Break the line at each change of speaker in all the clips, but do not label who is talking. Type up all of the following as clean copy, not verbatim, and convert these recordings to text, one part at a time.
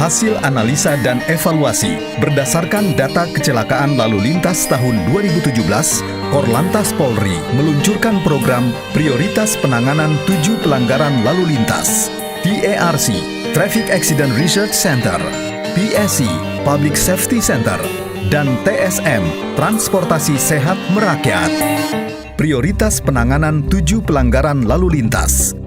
Hasil analisa dan evaluasi berdasarkan data kecelakaan lalu lintas tahun 2017, Korlantas Polri meluncurkan program Prioritas Penanganan 7 Pelanggaran Lalu Lintas, TARC, Traffic Accident Research Center, PSC, Public Safety Center, dan TSM, Transportasi Sehat Merakyat. Prioritas Penanganan 7 Pelanggaran Lalu Lintas.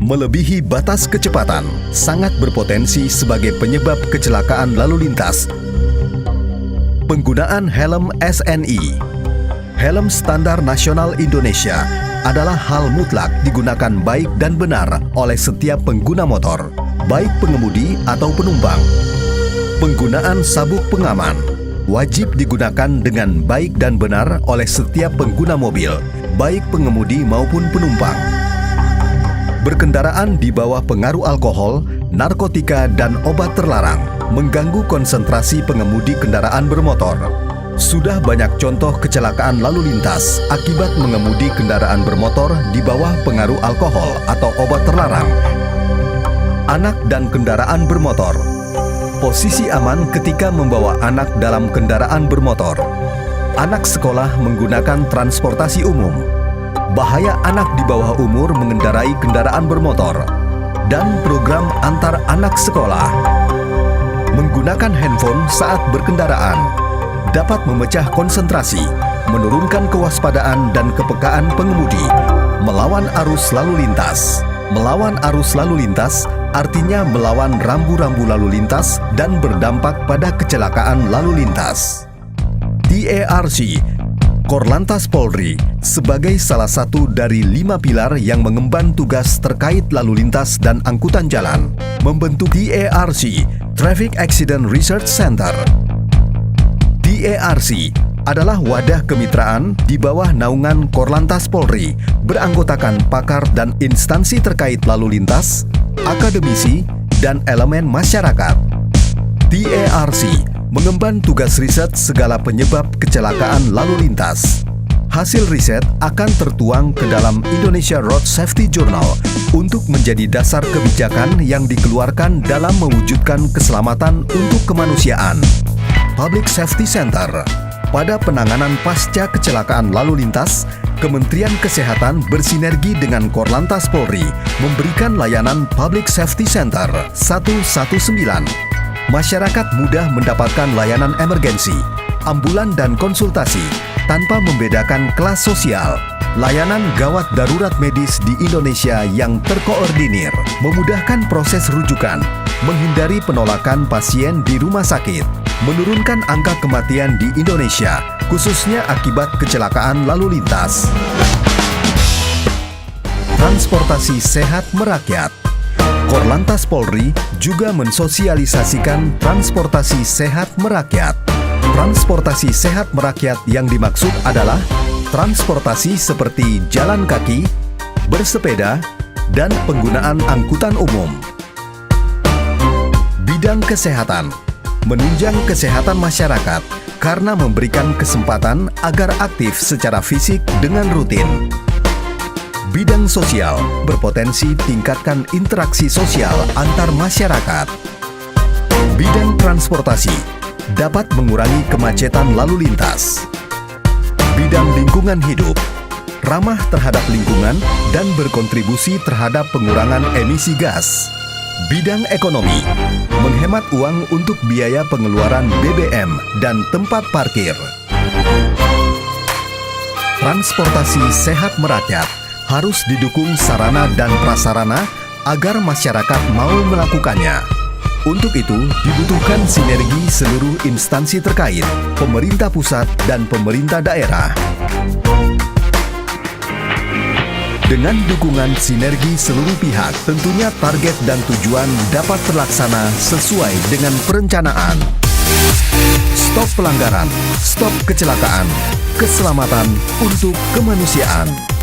Melebihi batas kecepatan sangat berpotensi sebagai penyebab kecelakaan lalu lintas. Penggunaan helm SNI, helm standar nasional Indonesia, adalah hal mutlak digunakan baik dan benar oleh setiap pengguna motor, baik pengemudi atau penumpang. Penggunaan sabuk pengaman wajib digunakan dengan baik dan benar oleh setiap pengguna mobil, baik pengemudi maupun penumpang. Berkendaraan di bawah pengaruh alkohol, narkotika, dan obat terlarang mengganggu konsentrasi pengemudi kendaraan bermotor. Sudah banyak contoh kecelakaan lalu lintas akibat mengemudi kendaraan bermotor di bawah pengaruh alkohol atau obat terlarang. Anak dan kendaraan bermotor. Posisi aman ketika membawa anak dalam kendaraan bermotor. Anak sekolah menggunakan transportasi umum. Bahaya anak di bawah umur mengendarai kendaraan bermotor, dan program antar anak sekolah. Menggunakan handphone saat berkendaraan dapat memecah konsentrasi, menurunkan kewaspadaan dan kepekaan pengemudi, melawan arus lalu lintas. Melawan arus lalu lintas artinya melawan rambu-rambu lalu lintas dan berdampak pada kecelakaan lalu lintas. TARC, Korlantas Polri, sebagai salah satu dari 5 pilar yang mengemban tugas terkait lalu lintas dan angkutan jalan, membentuk TARC, Traffic Accident Research Center. TARC adalah wadah kemitraan di bawah naungan Korlantas Polri, beranggotakan pakar dan instansi terkait lalu lintas, akademisi, dan elemen masyarakat. TARC mengemban tugas riset segala penyebab kecelakaan lalu lintas. Hasil riset akan tertuang ke dalam Indonesia Road Safety Journal untuk menjadi dasar kebijakan yang dikeluarkan dalam mewujudkan keselamatan untuk kemanusiaan. Public Safety Center. Pada penanganan pasca kecelakaan lalu lintas, Kementerian Kesehatan bersinergi dengan Korlantas Polri memberikan layanan Public Safety Center 119. Masyarakat mudah mendapatkan layanan emergensi, ambulan dan konsultasi tanpa membedakan kelas sosial. Layanan gawat darurat medis di Indonesia yang terkoordinir, memudahkan proses rujukan, menghindari penolakan pasien di rumah sakit, menurunkan angka kematian di Indonesia, khususnya akibat kecelakaan lalu lintas. Transportasi sehat merakyat. Korlantas Polri juga mensosialisasikan transportasi sehat merakyat. Transportasi sehat merakyat yang dimaksud adalah transportasi seperti jalan kaki, bersepeda, dan penggunaan angkutan umum. Bidang kesehatan. Menunjang kesehatan masyarakat karena memberikan kesempatan agar aktif secara fisik dengan rutin. Bidang sosial berpotensi tingkatkan interaksi sosial antar masyarakat. Bidang transportasi dapat mengurangi kemacetan lalu lintas. Bidang lingkungan hidup ramah terhadap lingkungan dan berkontribusi terhadap pengurangan emisi gas. Bidang ekonomi menghemat uang untuk biaya pengeluaran BBM dan tempat parkir. Transportasi sehat merakyat harus didukung sarana dan prasarana agar masyarakat mau melakukannya. Untuk itu, dibutuhkan sinergi seluruh instansi terkait, pemerintah pusat dan pemerintah daerah. Dengan dukungan sinergi seluruh pihak, tentunya target dan tujuan dapat terlaksana sesuai dengan perencanaan. Stop pelanggaran, stop kecelakaan, keselamatan untuk kemanusiaan.